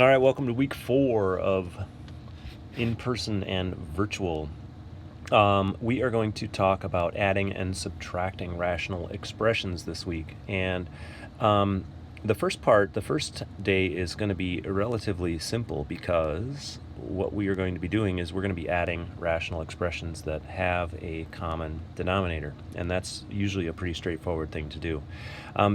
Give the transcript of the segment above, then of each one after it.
All right, welcome to week 4 of in-person and virtual. We are going to talk about adding and subtracting rational expressions this week. And the first day is going to be relatively simple because what we are going to be doing is we're going to be adding rational expressions that have a common denominator. And that's usually a pretty straightforward thing to do.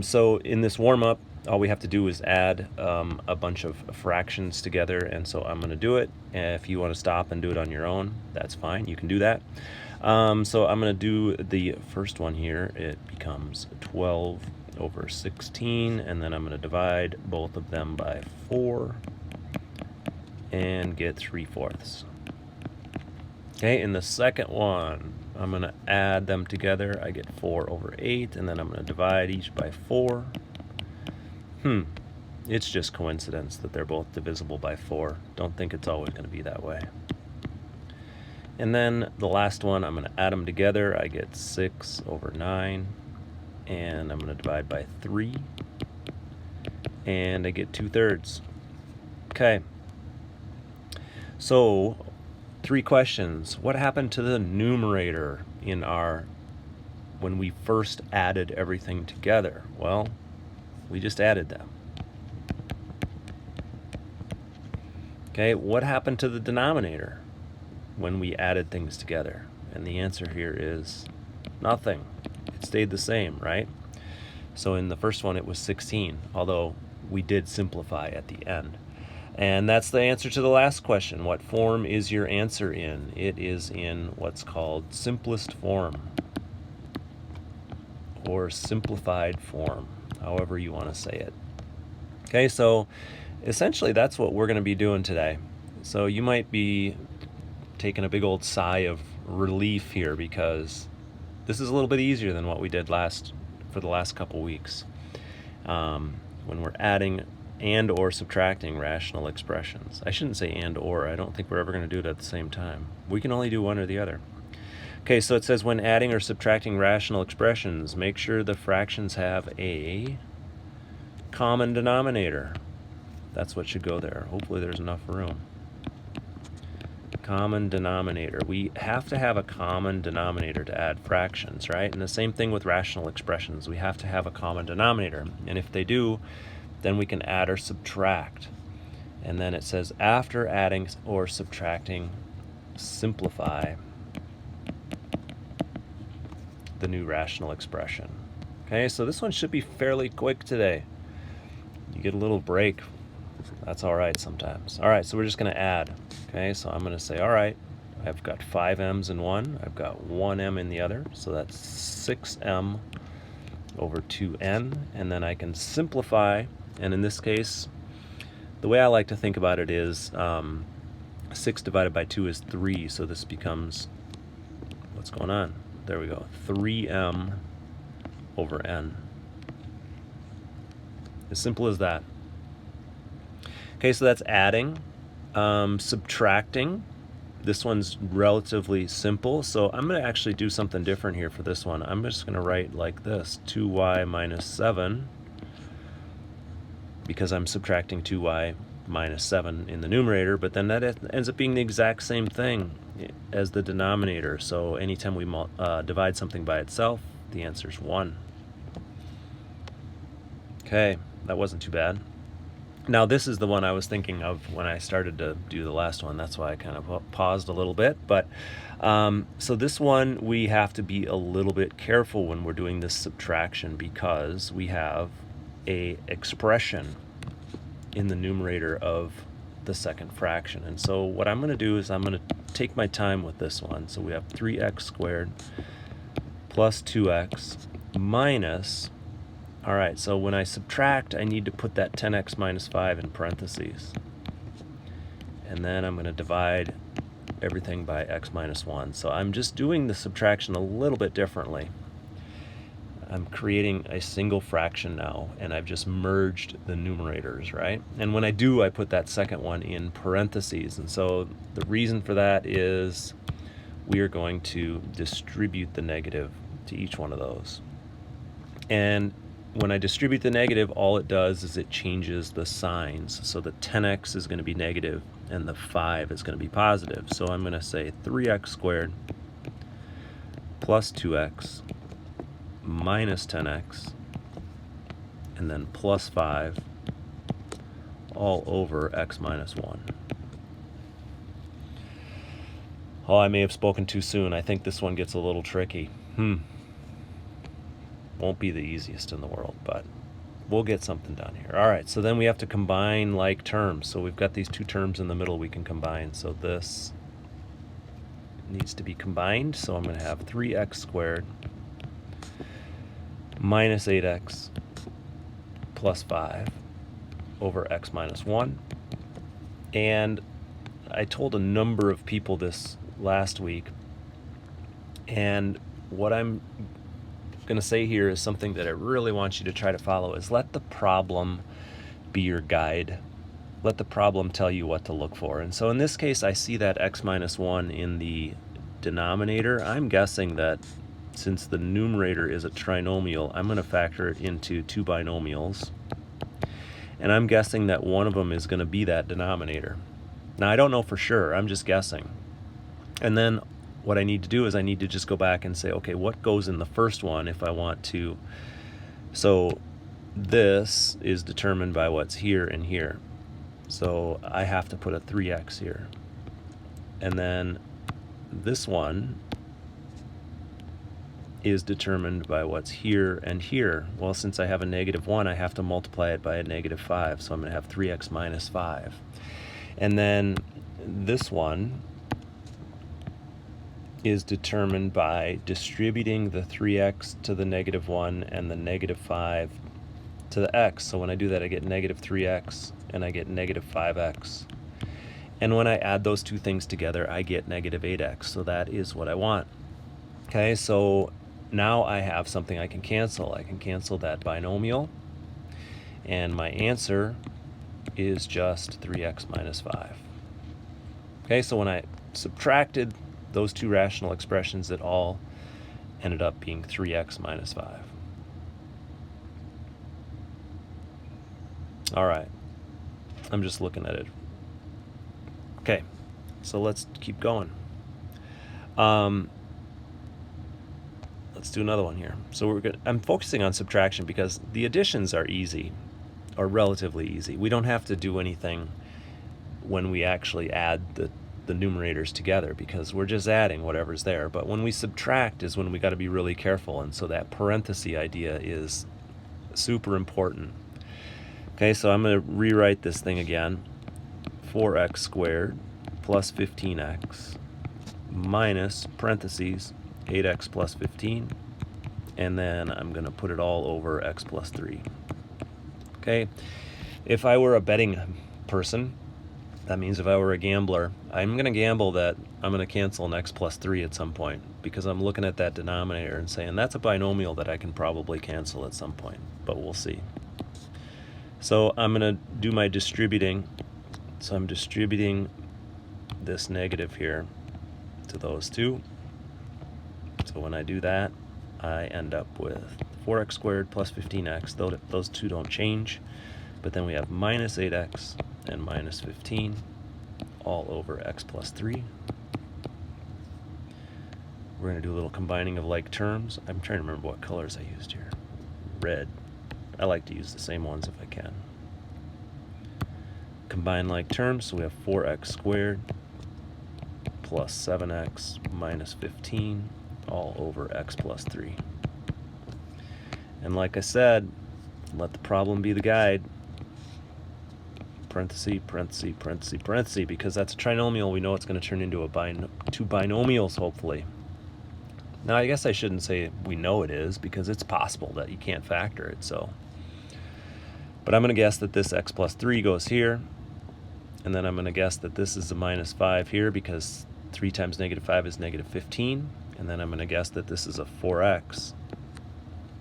So in this warm-up, all we have to do is add a bunch of fractions together, and so I'm going to do it. If you want to stop and do it on your own, that's fine. You can do that. So I'm going to do the first one here. It becomes 12 over 16, and then I'm going to divide both of them by 4 and get 3/4. Okay, in the second one, I'm going to add them together. I get 4 over 8, and then I'm going to divide each by 4. It's just coincidence that they're both divisible by 4. Don't think it's always going to be that way. And then the last one, I'm going to add them together. I get 6 over 9, and I'm going to divide by 3, and I get 2/3. Okay. So, 3 questions. What happened to the numerator when we first added everything together? Well, we just added them. Okay, what happened to the denominator when we added things together? And the answer here is nothing. It stayed the same, right? So in the first one, it was 16, although we did simplify at the end. And that's the answer to the last question. What form is your answer in? It is in what's called simplest form, or simplified form, however you want to say it. Okay, so essentially that's what we're going to be doing today. So you might be taking a big old sigh of relief here because this is a little bit easier than what we did for the last couple weeks when we're adding and or subtracting rational expressions. I shouldn't say and or. I don't think we're ever going to do it at the same time. We can only do one or the other. Okay, so it says when adding or subtracting rational expressions, make sure the fractions have a common denominator. That's what should go there. Hopefully there's enough room. Common denominator. We have to have a common denominator to add fractions, right? And the same thing with rational expressions. We have to have a common denominator. And if they do, then we can add or subtract. And then it says after adding or subtracting, simplify the new rational expression. Okay, so this one should be fairly quick today. You get a little break. That's all right sometimes. All right, so we're just going to add. Okay, so I'm going to say, all right, I've got 5 m's in one. I've got 1 m in the other. So that's 6m over 2n. And then I can simplify. And in this case, the way I like to think about it is 6 divided by 2 is 3. So this becomes, what's going on? There we go, 3m over n. As simple as that. Okay, so that's adding. Subtracting, this one's relatively simple, so I'm going to actually do something different here for this one. I'm just going to write like this, 2y minus 7, because I'm subtracting 2y minus 7 in the numerator, but then that ends up being the exact same thing as the denominator. So anytime we divide something by itself, the answer is 1. Okay, that wasn't too bad. Now this is the one I was thinking of when I started to do the last one. That's why I kind of paused a little bit. But so this one, we have to be a little bit careful when we're doing this subtraction because we have a expression in the numerator of the second fraction. And so what I'm going to do is I'm going to take my time with this one. So we have 3x squared plus 2x minus, all right, so when I subtract, I need to put that 10x minus 5 in parentheses. And then I'm going to divide everything by x minus 1. So I'm just doing the subtraction a little bit differently. I'm creating a single fraction now, and I've just merged the numerators, right? And when I do, I put that second one in parentheses. And so the reason for that is we are going to distribute the negative to each one of those. And when I distribute the negative, all it does is it changes the signs. So the 10x is going to be negative and the 5 is going to be positive. So I'm going to say 3x squared plus 2x minus 10x and then plus 5 all over x minus 1. Oh, I may have spoken too soon. I think this one gets a little tricky. Won't be the easiest in the world, but we'll get something done here. All right, so then we have to combine like terms. So we've got these two terms in the middle we can combine. So this needs to be combined. So I'm going to have 3x squared minus 8x plus 5 over x minus 1. And I told a number of people this last week, and what I'm going to say here is something that I really want you to try to follow, is let the problem be your guide. Let the problem tell you what to look for. And so in this case, I see that x minus 1 in the denominator. I'm guessing that since the numerator is a trinomial, I'm going to factor it into two binomials. And I'm guessing that one of them is going to be that denominator. Now, I don't know for sure. I'm just guessing. And then what I need to do is I need to just go back and say, okay, what goes in the first one if I want to? So this is determined by what's here and here. So I have to put a 3x here. And then this one is determined by what's here and here. Well, since I have a negative 1, I have to multiply it by a negative 5. So I'm going to have 3x minus 5. And then this one is determined by distributing the 3x to the negative 1 and the negative 5 to the x. So when I do that, I get negative 3x and I get negative 5x. And when I add those two things together, I get negative 8x. So that is what I want. Okay, so now I have something I can cancel. I can cancel that binomial. And my answer is just 3x minus 5. Okay, so when I subtracted those two rational expressions, it all ended up being 3x minus 5. All right, I'm just looking at it. Okay, so let's keep going. Let's do another one here. So I'm focusing on subtraction because the additions are easy, or relatively easy. We don't have to do anything when we actually add the numerators together because we're just adding whatever's there. But when we subtract is when we got to be really careful, and so that parenthesis idea is super important. Okay, so I'm going to rewrite this thing again. 4x squared plus 15x minus parentheses 8x plus 15, and then I'm going to put it all over x plus 3. Okay, if I were a betting person, that means if I were a gambler, I'm going to gamble that I'm going to cancel an x plus 3 at some point because I'm looking at that denominator and saying that's a binomial that I can probably cancel at some point, but we'll see. So I'm going to do my distributing. So I'm distributing this negative here to those two. So when I do that, I end up with 4x squared plus 15x. Those two don't change. But then we have minus 8x and minus 15 all over x plus 3. We're going to do a little combining of like terms. I'm trying to remember what colors I used here. Red. I like to use the same ones if I can. Combine like terms, so we have 4x squared plus 7x minus 15 all over x plus 3. And like I said, let the problem be the guide. Parenthesis, parenthesis, parenthesis, parenthesis, because that's a trinomial. We know it's going to turn into two binomials, hopefully. Now, I guess I shouldn't say we know it is, because it's possible that you can't factor it. So, but I'm going to guess that this x plus 3 goes here, and then I'm going to guess that this is a minus 5 here, because 3 times negative 5 is negative 15, and then I'm going to guess that this is a 4x,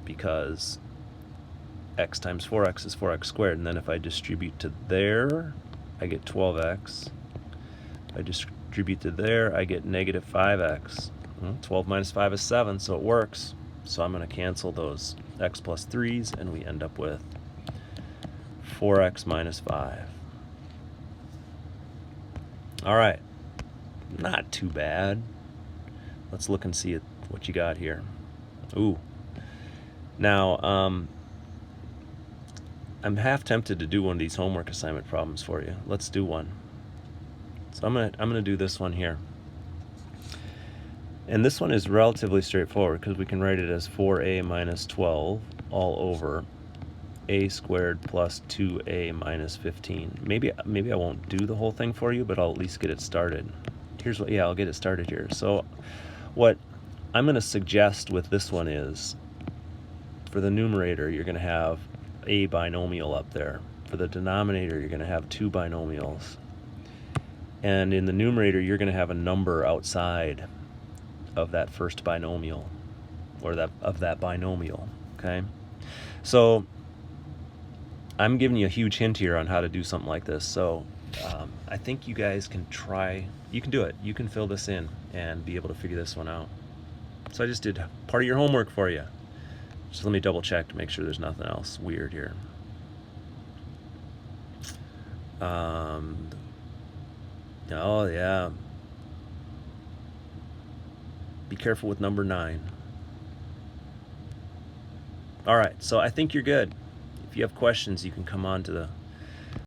because x times 4x is 4x squared, and then if I distribute to there, I get 12x. If I distribute to there, I get negative 5x. Well, 12 minus 5 is 7, so it works. So I'm going to cancel those x plus 3's, and we end up with 4x minus 5. All right, not too bad. Let's look and see what you got here. Ooh. Now, I'm half tempted to do one of these homework assignment problems for you. Let's do one. So I'm gonna do this one here. And this one is relatively straightforward because we can write it as 4a minus 12 all over a squared plus 2a minus 15. Maybe I won't do the whole thing for you, but I'll at least get it started. I'll get it started here. So what I'm going to suggest with this one is, for the numerator, you're going to have a binomial up there. For the denominator, you're going to have two binomials. And in the numerator, you're going to have a number outside of that first binomial, or of that binomial, okay? So I'm giving you a huge hint here on how to do something like this. So I think you guys can try. You can do it. You can fill this in and be able to figure this one out. So I just did part of your homework for you. Just let me double check to make sure there's nothing else weird here. Oh yeah. Be careful with number 9. All right, so I think you're good. If you have questions, you can come on to the